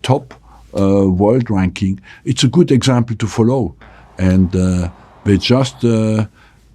top world ranking. It's a good example to follow, and they just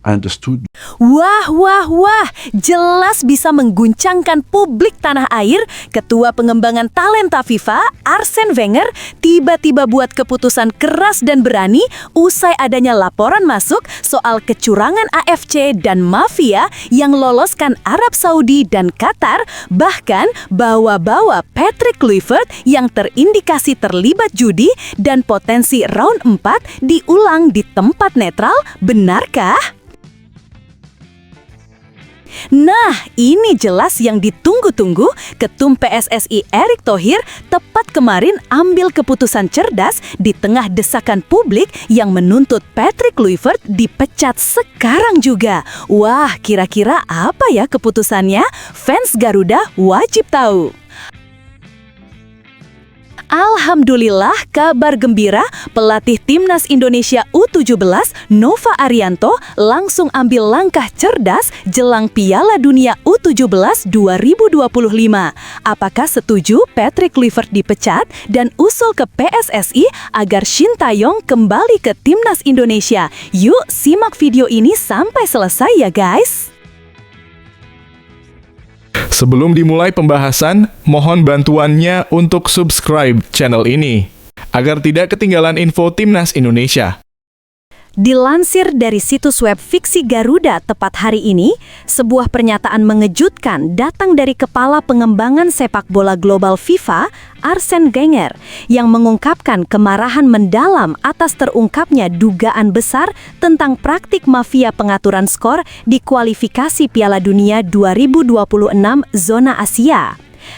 understood. Wah, jelas bisa mengguncangkan publik tanah air. Ketua Pengembangan Talenta FIFA, Arsene Wenger, tiba-tiba buat keputusan keras dan berani usai adanya laporan masuk soal kecurangan AFC dan mafia yang loloskan Arab Saudi dan Qatar, bahkan bawa-bawa Patrick Kluivert yang terindikasi terlibat judi dan potensi round 4 diulang di tempat netral. Benarkah? Nah, ini jelas yang ditunggu-tunggu. Ketum PSSI Erick Thohir tepat kemarin ambil keputusan cerdas di tengah desakan publik yang menuntut Patrick Kluivert dipecat sekarang juga. Wah, kira-kira apa ya keputusannya? Fans Garuda wajib tahu. Alhamdulillah, kabar gembira, pelatih Timnas Indonesia U17 Nova Arianto langsung ambil langkah cerdas jelang Piala Dunia U17 2025. Apakah setuju Patrick Kluivert dipecat dan usul ke PSSI agar Shin Tae-yong kembali ke Timnas Indonesia? Yuk simak video ini sampai selesai ya guys. Sebelum dimulai pembahasan, mohon bantuannya untuk subscribe channel ini, agar tidak ketinggalan info Timnas Indonesia. Dilansir dari situs web Fiksi Garuda tepat hari ini, sebuah pernyataan mengejutkan datang dari Kepala Pengembangan Sepak Bola Global FIFA, Arsene Wenger, yang mengungkapkan kemarahan mendalam atas terungkapnya dugaan besar tentang praktik mafia pengaturan skor di kualifikasi Piala Dunia 2026 zona Asia.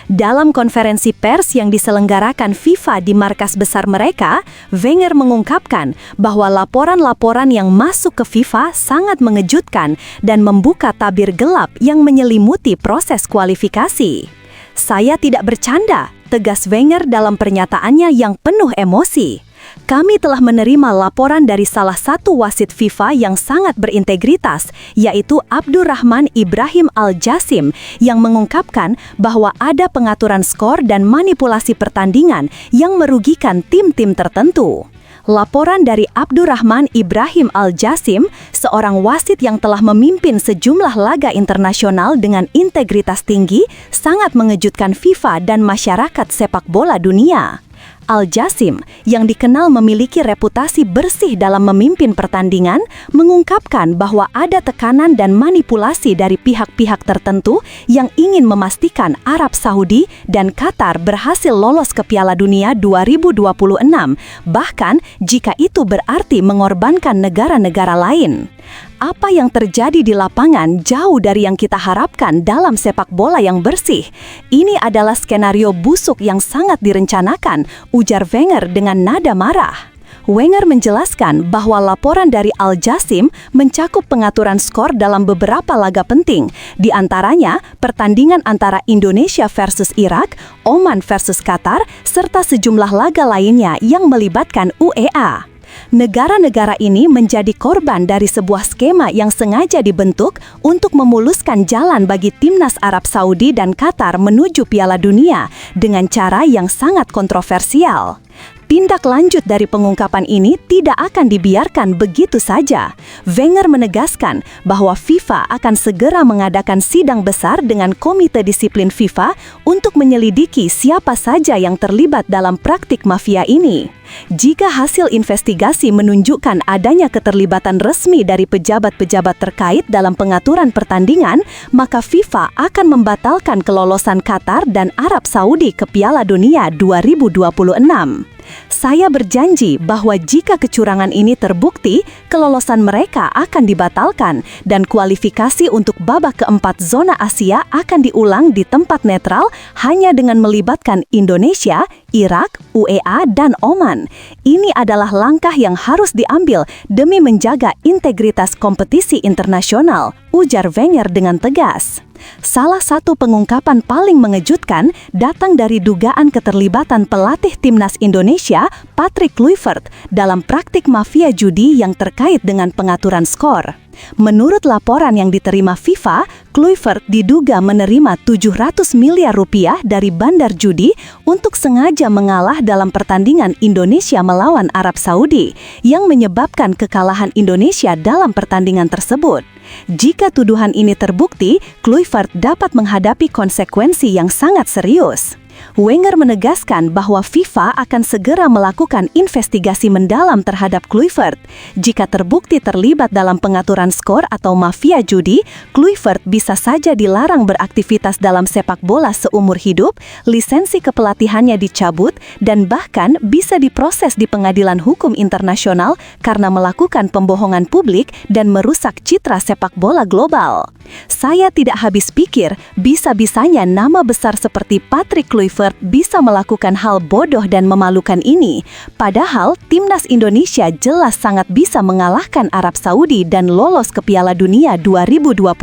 Dalam konferensi pers yang diselenggarakan FIFA di markas besar mereka, Wenger mengungkapkan bahwa laporan-laporan yang masuk ke FIFA sangat mengejutkan dan membuka tabir gelap yang menyelimuti proses kualifikasi. "Saya tidak bercanda," tegas Wenger dalam pernyataannya yang penuh emosi. "Kami telah menerima laporan dari salah satu wasit FIFA yang sangat berintegritas, yaitu Abdurrahman Ibrahim Al-Jasim, yang mengungkapkan bahwa ada pengaturan skor dan manipulasi pertandingan yang merugikan tim-tim tertentu." Laporan dari Abdurrahman Ibrahim Al-Jasim, seorang wasit yang telah memimpin sejumlah laga internasional dengan integritas tinggi, sangat mengejutkan FIFA dan masyarakat sepak bola dunia. Al-Jasim, yang dikenal memiliki reputasi bersih dalam memimpin pertandingan, mengungkapkan bahwa ada tekanan dan manipulasi dari pihak-pihak tertentu yang ingin memastikan Arab Saudi dan Qatar berhasil lolos ke Piala Dunia 2026, bahkan jika itu berarti mengorbankan negara-negara lain. Apa yang terjadi di lapangan jauh dari yang kita harapkan dalam sepak bola yang bersih. Ini adalah skenario busuk yang sangat direncanakan, ujar Wenger dengan nada marah. Wenger menjelaskan bahwa laporan dari Al-Jasim mencakup pengaturan skor dalam beberapa laga penting, di antaranya pertandingan antara Indonesia versus Irak, Oman versus Qatar, serta sejumlah laga lainnya yang melibatkan UEA. Negara-negara ini menjadi korban dari sebuah skema yang sengaja dibentuk untuk memuluskan jalan bagi timnas Arab Saudi dan Qatar menuju Piala Dunia dengan cara yang sangat kontroversial. Tindak lanjut dari pengungkapan ini tidak akan dibiarkan begitu saja. Wenger menegaskan bahwa FIFA akan segera mengadakan sidang besar dengan Komite Disiplin FIFA untuk menyelidiki siapa saja yang terlibat dalam praktik mafia ini. Jika hasil investigasi menunjukkan adanya keterlibatan resmi dari pejabat-pejabat terkait dalam pengaturan pertandingan, maka FIFA akan membatalkan kelolosan Qatar dan Arab Saudi ke Piala Dunia 2026. Saya berjanji bahwa jika kecurangan ini terbukti, kelolosan mereka akan dibatalkan dan kualifikasi untuk babak keempat zona Asia akan diulang di tempat netral hanya dengan melibatkan Indonesia, Irak, UEA, dan Oman. Ini adalah langkah yang harus diambil demi menjaga integritas kompetisi internasional, ujar Wenger dengan tegas. Salah satu pengungkapan paling mengejutkan datang dari dugaan keterlibatan pelatih Timnas Indonesia, Patrick Kluivert, dalam praktik mafia judi yang terkait dengan pengaturan skor. Menurut laporan yang diterima FIFA, Kluivert diduga menerima 700 miliar rupiah dari bandar judi untuk sengaja mengalah dalam pertandingan Indonesia melawan Arab Saudi yang menyebabkan kekalahan Indonesia dalam pertandingan tersebut. Jika tuduhan ini terbukti, Kluivert dapat menghadapi konsekuensi yang sangat serius. Wenger menegaskan bahwa FIFA akan segera melakukan investigasi mendalam terhadap Kluivert. Jika terbukti terlibat dalam pengaturan skor atau mafia judi, Kluivert bisa saja dilarang beraktivitas dalam sepak bola seumur hidup, lisensi kepelatihannya dicabut, dan bahkan bisa diproses di pengadilan hukum internasional karena melakukan pembohongan publik dan merusak citra sepak bola global. Saya tidak habis pikir, bisa-bisanya nama besar seperti Patrick Kluivert bisa melakukan hal bodoh dan memalukan ini. Padahal, timnas Indonesia jelas sangat bisa mengalahkan Arab Saudi dan lolos ke Piala Dunia 2026.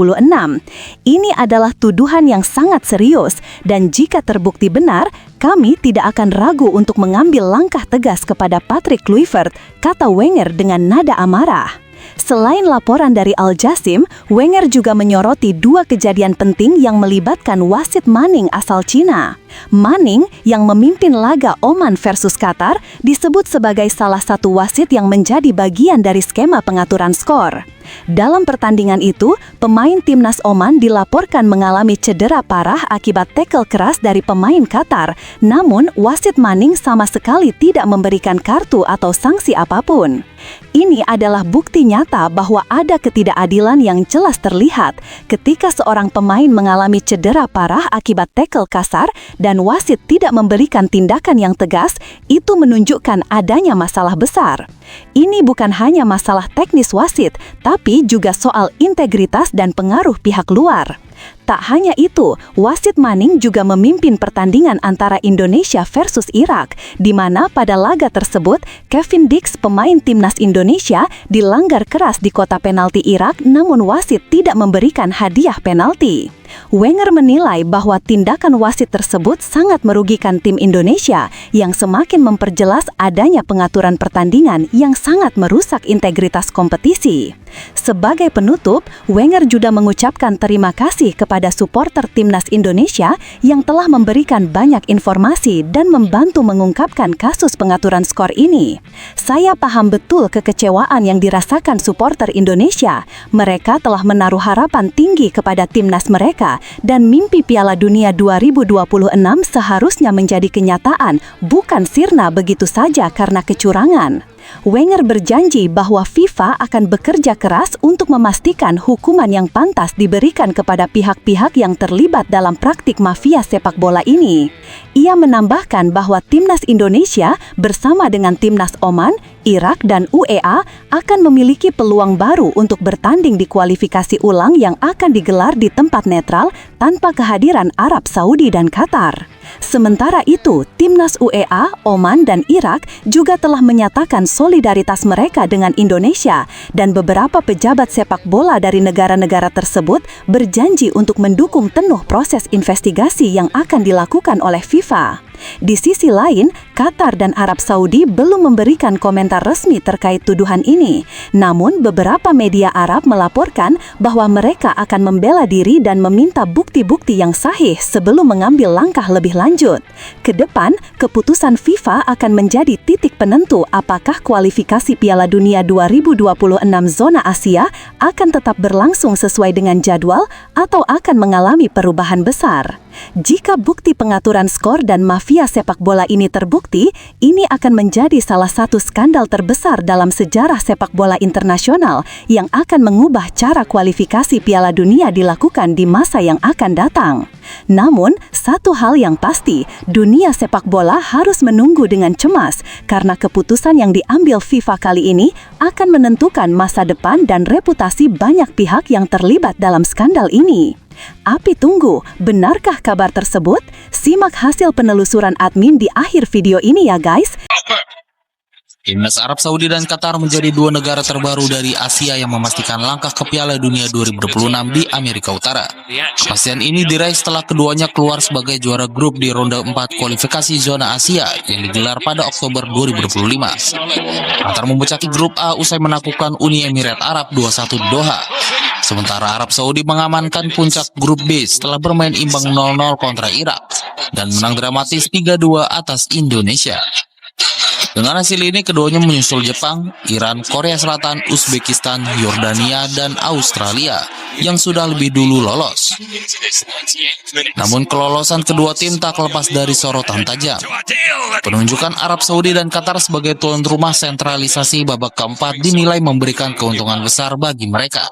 Ini adalah tuduhan yang sangat serius, dan jika terbukti benar, kami tidak akan ragu untuk mengambil langkah tegas kepada Patrick Kluivert, kata Wenger dengan nada amarah. Selain laporan dari Al Jasim, Wenger juga menyoroti dua kejadian penting yang melibatkan wasit Manning asal Cina. Manning yang memimpin laga Oman versus Qatar disebut sebagai salah satu wasit yang menjadi bagian dari skema pengaturan skor. Dalam pertandingan itu, pemain timnas Oman dilaporkan mengalami cedera parah akibat tackle keras dari pemain Qatar. Namun, wasit Manning sama sekali tidak memberikan kartu atau sanksi apapun. Ini adalah bukti nyata bahwa ada ketidakadilan yang jelas terlihat ketika seorang pemain mengalami cedera parah akibat tackle kasar dan wasit tidak memberikan tindakan yang tegas. Itu menunjukkan adanya masalah besar. Ini bukan hanya masalah teknis wasit, tapi juga soal integritas dan pengaruh pihak luar. Tak hanya itu, wasit Manning juga memimpin pertandingan antara Indonesia versus Irak, di mana pada laga tersebut, Kevin Dix, pemain timnas Indonesia, dilanggar keras di kotak penalti Irak, namun wasit tidak memberikan hadiah penalti. Wenger menilai bahwa tindakan wasit tersebut sangat merugikan tim Indonesia yang semakin memperjelas adanya pengaturan pertandingan yang sangat merusak integritas kompetisi. Sebagai penutup, Wenger juga mengucapkan terima kasih kepada supporter timnas Indonesia yang telah memberikan banyak informasi dan membantu mengungkapkan kasus pengaturan skor ini. Saya paham betul kekecewaan yang dirasakan supporter Indonesia. Mereka telah menaruh harapan tinggi kepada timnas mereka dan mimpi Piala Dunia 2026 seharusnya menjadi kenyataan, bukan sirna begitu saja karena kecurangan. Wenger berjanji bahwa FIFA akan bekerja keras untuk memastikan hukuman yang pantas diberikan kepada pihak-pihak yang terlibat dalam praktik mafia sepak bola ini. Ia menambahkan bahwa timnas Indonesia bersama dengan timnas Oman, Irak, dan UEA akan memiliki peluang baru untuk bertanding di kualifikasi ulang yang akan digelar di tempat netral tanpa kehadiran Arab Saudi dan Qatar. Sementara itu, timnas UEA, Oman, dan Irak juga telah menyatakan solidaritas mereka dengan Indonesia, dan beberapa pejabat sepak bola dari negara-negara tersebut berjanji untuk mendukung penuh proses investigasi yang akan dilakukan oleh FIFA. Di sisi lain, Qatar dan Arab Saudi belum memberikan komentar resmi terkait tuduhan ini. Namun, beberapa media Arab melaporkan bahwa mereka akan membela diri dan meminta bukti-bukti yang sahih sebelum mengambil langkah lebih lanjut. Kedepan, keputusan FIFA akan menjadi titik penentu apakah kualifikasi Piala Dunia 2026 zona Asia akan tetap berlangsung sesuai dengan jadwal atau akan mengalami perubahan besar. Jika bukti pengaturan skor dan mafia sepak bola ini terbukti, ini akan menjadi salah satu skandal terbesar dalam sejarah sepak bola internasional yang akan mengubah cara kualifikasi Piala Dunia dilakukan di masa yang akan datang. Namun, satu hal yang pasti, dunia sepak bola harus menunggu dengan cemas karena keputusan yang diambil FIFA kali ini akan menentukan masa depan dan reputasi banyak pihak yang terlibat dalam skandal ini. Api tunggu, benarkah kabar tersebut? Simak hasil penelusuran admin di akhir video ini ya guys. Timnas Arab Saudi dan Qatar menjadi dua negara terbaru dari Asia yang memastikan langkah ke Piala Dunia 2026 di Amerika Utara. Kepastian ini diraih setelah keduanya keluar sebagai juara grup di ronde 4 kualifikasi zona Asia yang digelar pada Oktober 2025. Qatar memecahki grup A usai menaklukkan Uni Emirat Arab 2-1 di Doha. Sementara Arab Saudi mengamankan puncak grup B setelah bermain imbang 0-0 kontra Irak dan menang dramatis 3-2 atas Indonesia. Dengan hasil ini, keduanya menyusul Jepang, Iran, Korea Selatan, Uzbekistan, Yordania, dan Australia yang sudah lebih dulu lolos. Namun kelolosan kedua tim tak lepas dari sorotan tajam. Penunjukan Arab Saudi dan Qatar sebagai tuan rumah sentralisasi babak keempat dinilai memberikan keuntungan besar bagi mereka.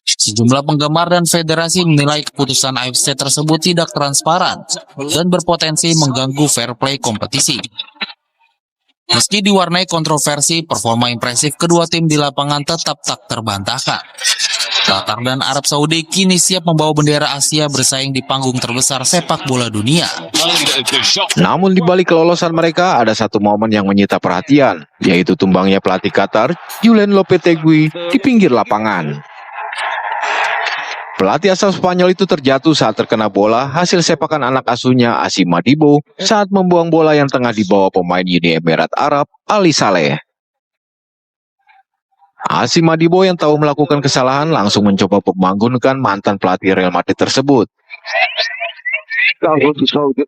Sejumlah penggemar dan federasi menilai keputusan AFC tersebut tidak transparan dan berpotensi mengganggu fair play kompetisi. Meski diwarnai kontroversi, performa impresif kedua tim di lapangan tetap tak terbantahkan. Qatar dan Arab Saudi kini siap membawa bendera Asia bersaing di panggung terbesar sepak bola dunia. Namun di balik kelolosan mereka ada satu momen yang menyita perhatian, yaitu tumbangnya pelatih Qatar, Julen Lopetegui, di pinggir lapangan. Pelatih asal Spanyol itu terjatuh saat terkena bola hasil sepakan anak asuhnya Asim Madibo saat membuang bola yang tengah dibawa pemain Uni Emirat Arab, Ali Saleh. Asim Madibo yang tahu melakukan kesalahan langsung mencoba membangunkan mantan pelatih Real Madrid tersebut.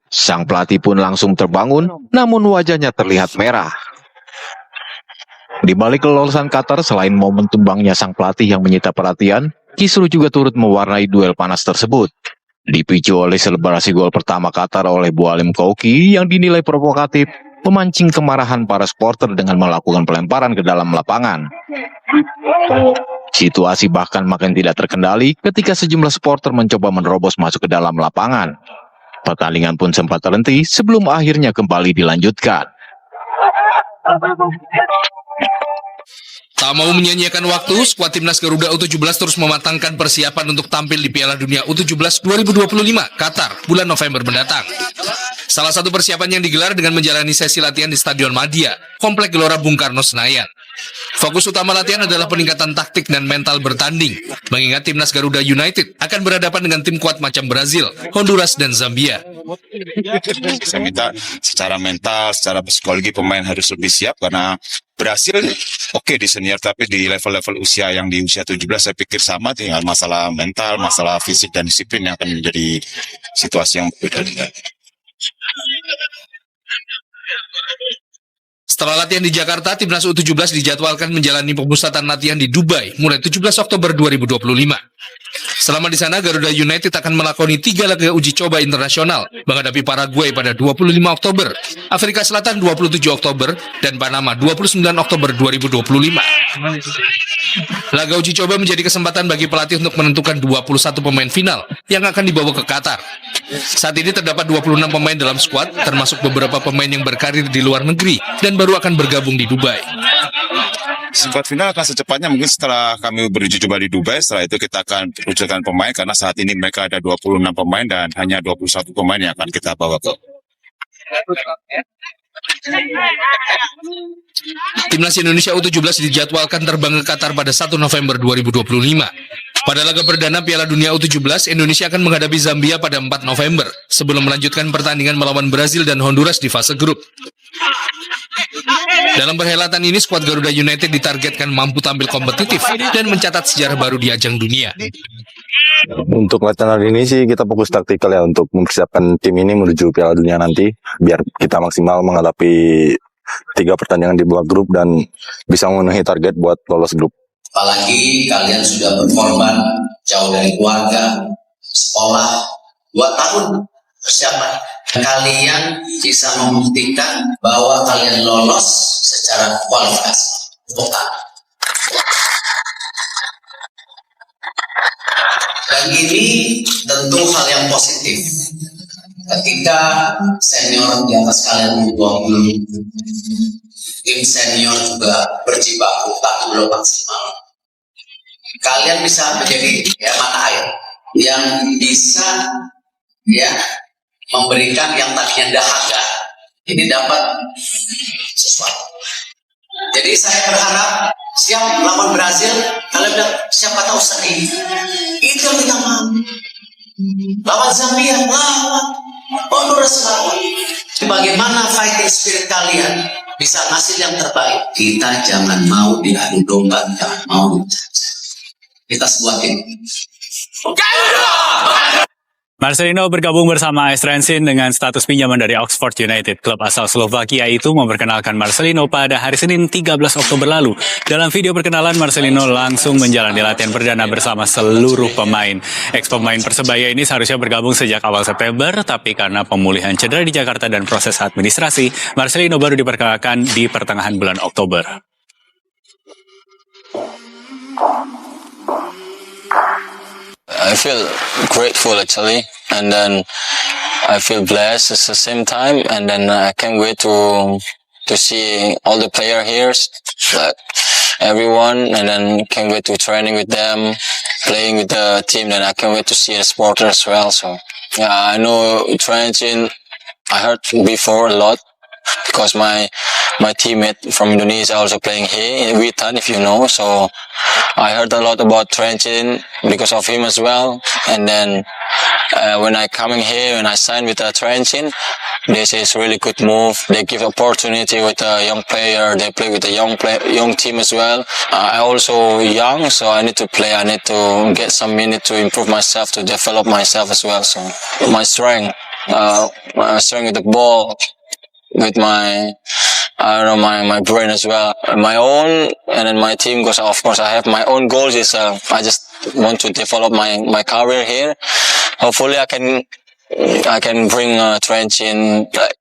Sang pelatih pun langsung terbangun, namun wajahnya terlihat merah. Di balik kelolosan Qatar, selain momen tumbangnya sang pelatih yang menyita perhatian, kisruh juga turut mewarnai duel panas tersebut. Dipicu oleh selebrasi gol pertama Qatar oleh Boualem Kouki yang dinilai provokatif, memancing kemarahan para supporter dengan melakukan pelemparan ke dalam lapangan. Situasi bahkan makin tidak terkendali ketika sejumlah supporter mencoba menerobos masuk ke dalam lapangan. Pertandingan pun sempat terhenti sebelum akhirnya kembali dilanjutkan. Tak mau menyia-nyiakan waktu, skuad timnas Garuda U17 terus mematangkan persiapan untuk tampil di Piala Dunia U17 2025 Qatar bulan November mendatang. Salah satu persiapan yang digelar dengan menjalani sesi latihan di Stadion Madia, Komplek Gelora Bung Karno Senayan. Fokus utama latihan adalah peningkatan taktik dan mental bertanding, mengingat timnas Garuda United akan berhadapan dengan tim kuat macam Brazil, Honduras, dan Zambia. Saya minta secara mental, secara psikologi pemain harus lebih siap karena Brasil oke di senior, tapi di level-level usia yang di usia 17 saya pikir sama, tinggal masalah mental, masalah fisik dan disiplin yang akan menjadi situasi yang berbeda. Setelah latihan di Jakarta, timnas U17 dijadwalkan menjalani pemusatan latihan di Dubai mulai 17 Oktober 2025. Selama di sana, Garuda United akan melakoni 3 laga uji coba internasional menghadapi Paraguay pada 25 Oktober, Afrika Selatan 27 Oktober, dan Panama 29 Oktober 2025. Laga uji coba menjadi kesempatan bagi pelatih untuk menentukan 21 pemain final yang akan dibawa ke Qatar. Saat ini terdapat 26 pemain dalam skuad, termasuk beberapa pemain yang berkarir di luar negeri dan baru akan bergabung di Dubai. Skuad final akan secepatnya mungkin setelah kami beruji coba di Dubai. Setelah itu kita akan rujukan pemain karena saat ini mereka ada 26 pemain dan hanya 21 pemain yang akan kita bawa ke. Timnas Indonesia U17 dijadwalkan terbang ke Qatar pada 1 November 2025. Pada laga perdana Piala Dunia U17, Indonesia akan menghadapi Zambia pada 4 November sebelum melanjutkan pertandingan melawan Brazil dan Honduras di fase grup. Dalam perhelatan ini, skuad Garuda United ditargetkan mampu tampil kompetitif dan mencatat sejarah baru di ajang dunia. Untuk latihan hari ini sih kita fokus taktikal ya untuk mempersiapkan tim ini menuju Piala Dunia nanti, biar kita maksimal menghadapi 3 pertandingan di babak grup dan bisa memenuhi target buat lolos grup. Apalagi kalian sudah berkorban jauh dari keluarga, sekolah, 2 tahun persiapan. Kalian bisa membuktikan bahwa kalian lolos secara kualifikasi total. Dan ini tentu hal yang positif. Ketika senior di atas kalian membuang dulu, tim senior juga berjibaku tak belum maksimal. Kalian bisa menjadi mata air yang bisa memberikan yang tadinya dahaga ini dapat sesuatu. Jadi saya berharap siap lawan Brazil, kalau bilang siapa tahu seri. Itu yang kita mau. Lawan Zambia, lawan. Honduras lawan. Bagaimana fighting spirit kalian bisa hasil yang terbaik? Kita jangan mau diadu domba, jangan mau. Kita sebuah tim. Marcelino bergabung bersama AS Trenčín dengan status pinjaman dari Oxford United. Klub asal Slovakia itu memperkenalkan Marcelino pada hari Senin 13 Oktober lalu. Dalam video perkenalan, Marcelino langsung menjalani latihan perdana bersama seluruh pemain. Ex-pemain Persebaya ini seharusnya bergabung sejak awal September, tapi karena pemulihan cedera di Jakarta dan proses administrasi, Marcelino baru diperkenalkan di pertengahan bulan Oktober. I feel grateful actually, and then I feel blessed at the same time, and then I can't wait to see all the player here, like everyone, and then can't wait to training with them, playing with the team, and I can't wait to see the supporters as well. So yeah, I know Trenčín, I heard before a lot, because my teammate from Indonesia also playing here, Witan, if you know. So I heard a lot about Trenčín because of him as well. And then when I coming here and I signed with Trenčín, this is really good move. They give opportunity with a young player. They play with a young team as well. I also young, so I need to play. I need to get some minute to improve myself, to develop myself as well. So my strength with the ball, with my brain as well, my own, and then my team, because of course I have my own goals. Is I just want to develop my career here. Hopefully I can bring Trenčín like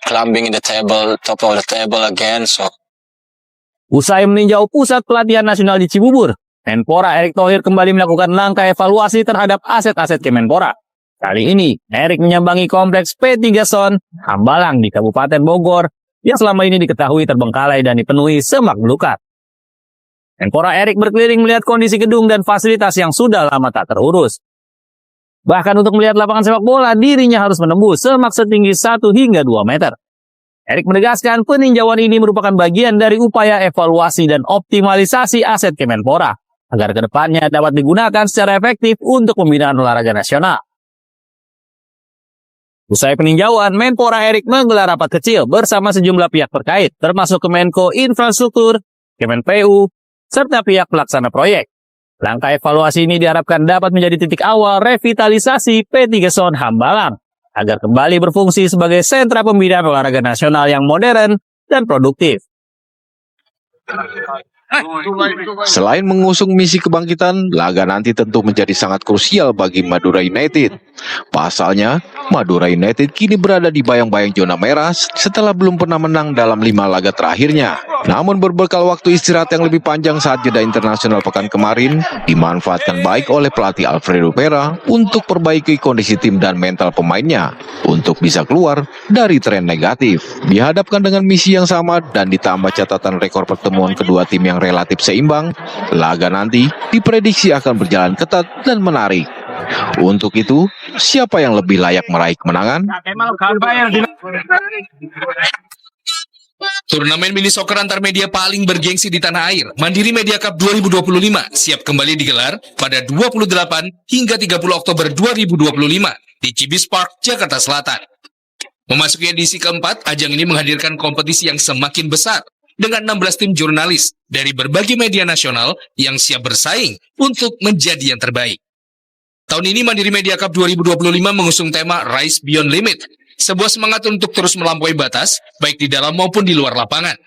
climbing in the table, top of the table again. So usai meninjau pusat pelatihan nasional di Cibubur, Menpora Erick Thohir kembali melakukan langkah evaluasi terhadap aset-aset Kemenpora. Kali ini, Erick menyambangi kompleks P3 Zone Hambalang di Kabupaten Bogor yang selama ini diketahui terbengkalai dan dipenuhi semak belukar. Menpora Erick berkeliling melihat kondisi gedung dan fasilitas yang sudah lama tak terurus. Bahkan untuk melihat lapangan sepak bola, dirinya harus menembus semak setinggi 1 hingga 2 meter. Erick menegaskan peninjauan ini merupakan bagian dari upaya evaluasi dan optimalisasi aset Kemenpora agar kedepannya dapat digunakan secara efektif untuk pembinaan olahraga nasional. Usai peninjauan, Menpora Erick menggelar rapat kecil bersama sejumlah pihak terkait, termasuk Kemenko Infrastruktur, Kemenpu, serta pihak pelaksana proyek. Langkah evaluasi ini diharapkan dapat menjadi titik awal revitalisasi P3 Zone Hambalang, agar kembali berfungsi sebagai sentra pembinaan olahraga nasional yang modern dan produktif. Selain mengusung misi kebangkitan, laga nanti tentu menjadi sangat krusial bagi Madura United. Pasalnya, Madura United kini berada di bayang-bayang zona merah setelah belum pernah menang dalam 5 laga terakhirnya. Namun berbekal waktu istirahat yang lebih panjang saat jeda internasional pekan kemarin, dimanfaatkan baik oleh pelatih Alfredo Pera untuk perbaiki kondisi tim dan mental pemainnya untuk bisa keluar dari tren negatif. Dihadapkan dengan misi yang sama dan ditambah catatan rekor pertemuan kedua tim yang relatif seimbang, laga nanti diprediksi akan berjalan ketat dan menarik. Untuk itu, siapa yang lebih layak meraih kemenangan? Turnamen mini soccer antar media paling bergengsi di tanah air, Mandiri Media Cup 2025, siap kembali digelar pada 28 hingga 30 Oktober 2025 di Cibis Park, Jakarta Selatan. Memasuki edisi keempat, ajang ini menghadirkan kompetisi yang semakin besar dengan 16 tim jurnalis dari berbagai media nasional yang siap bersaing untuk menjadi yang terbaik. Tahun ini Mandiri Media Cup 2025 mengusung tema Rise Beyond Limit, sebuah semangat untuk terus melampaui batas, baik di dalam maupun di luar lapangan.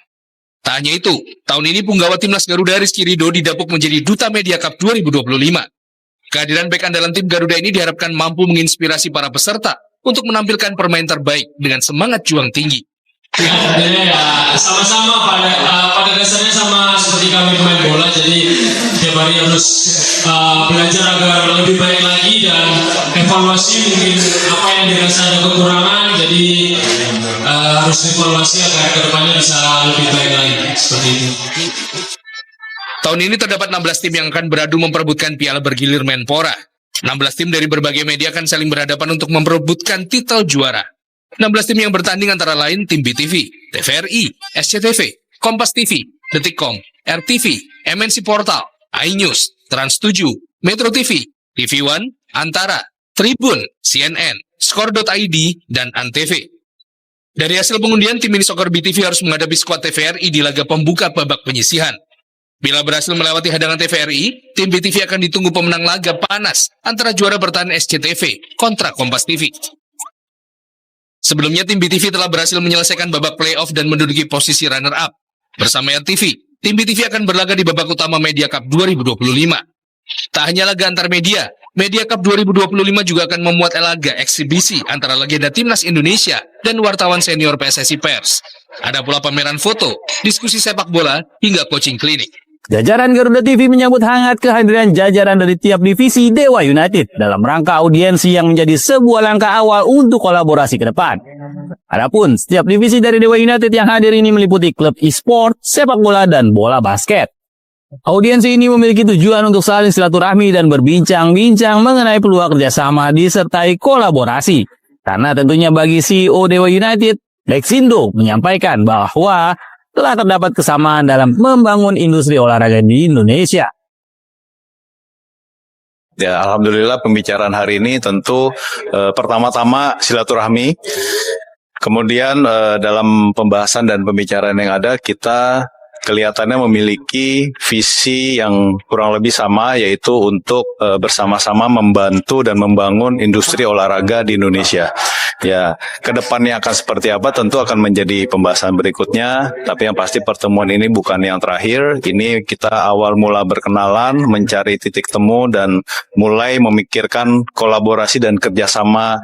Tak hanya itu, tahun ini punggawa timnas Garuda Rizky Ridho didapuk menjadi Duta Media Cup 2025. Kehadiran bek andalan tim Garuda ini diharapkan mampu menginspirasi para peserta untuk menampilkan permain terbaik dengan semangat juang tinggi. Sebenarnya ya sama-sama pada dasarnya sama seperti kami pemain bola, jadi tiap hari harus belajar agar lebih baik lagi dan evaluasi mungkin apa yang dirasa ada kekurangan, jadi harus evaluasi agar kedepannya bisa lebih baik lagi seperti itu. Tahun ini terdapat 16 tim yang akan beradu memperebutkan piala bergilir Menpora. 16 tim dari berbagai media akan saling berhadapan untuk memperebutkan titel juara. 16 tim yang bertanding antara lain tim BTV, TVRI, SCTV, Kompas TV, Detikcom, RTV, MNC Portal, iNews, Trans7, Metro TV, TV One, Antara, Tribun, CNN, Skor.id, dan Antv. Dari hasil pengundian, tim mini soccer BTV harus menghadapi skuad TVRI di laga pembuka babak penyisihan. Bila berhasil melewati hadangan TVRI, tim BTV akan ditunggu pemenang laga panas antara juara bertahan SCTV kontra Kompas TV. Sebelumnya, tim BTV telah berhasil menyelesaikan babak playoff dan menduduki posisi runner-up. Bersama RTV, tim BTV akan berlaga di babak utama Media Cup 2025. Tak hanya laga antar media, Media Cup 2025 juga akan memuat laga eksibisi antara legenda Timnas Indonesia dan wartawan senior PSSI Pers. Ada pula pameran foto, diskusi sepak bola, hingga coaching klinik. Jajaran Garuda TV menyambut hangat kehadiran jajaran dari tiap divisi Dewa United dalam rangka audiensi yang menjadi sebuah langkah awal untuk kolaborasi ke depan. Adapun setiap divisi dari Dewa United yang hadir ini meliputi klub e-sport, sepak bola, dan bola basket. Audiensi ini memiliki tujuan untuk saling silaturahmi dan berbincang-bincang mengenai peluang kerjasama disertai kolaborasi. Karena tentunya bagi CEO Dewa United, Lexindo menyampaikan bahwa telah terdapat kesamaan dalam membangun industri olahraga di Indonesia. Ya, alhamdulillah pembicaraan hari ini tentu pertama-tama silaturahmi. Kemudian dalam pembahasan dan pembicaraan yang ada, kita kelihatannya memiliki visi yang kurang lebih sama, yaitu untuk bersama-sama membantu dan membangun industri olahraga di Indonesia. Ya, kedepannya akan seperti apa tentu akan menjadi pembahasan berikutnya, tapi yang pasti pertemuan ini bukan yang terakhir. Ini kita awal mula berkenalan, mencari titik temu, dan mulai memikirkan kolaborasi dan kerjasama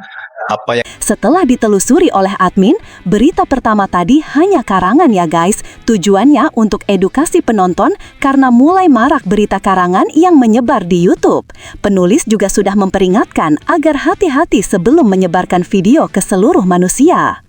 apa yang... Setelah ditelusuri oleh admin, berita pertama tadi hanya karangan ya guys. Tujuannya untuk edukasi penonton karena mulai marak berita karangan yang menyebar di YouTube. Penulis juga sudah memperingatkan agar hati-hati sebelum menyebarkan video ke seluruh manusia.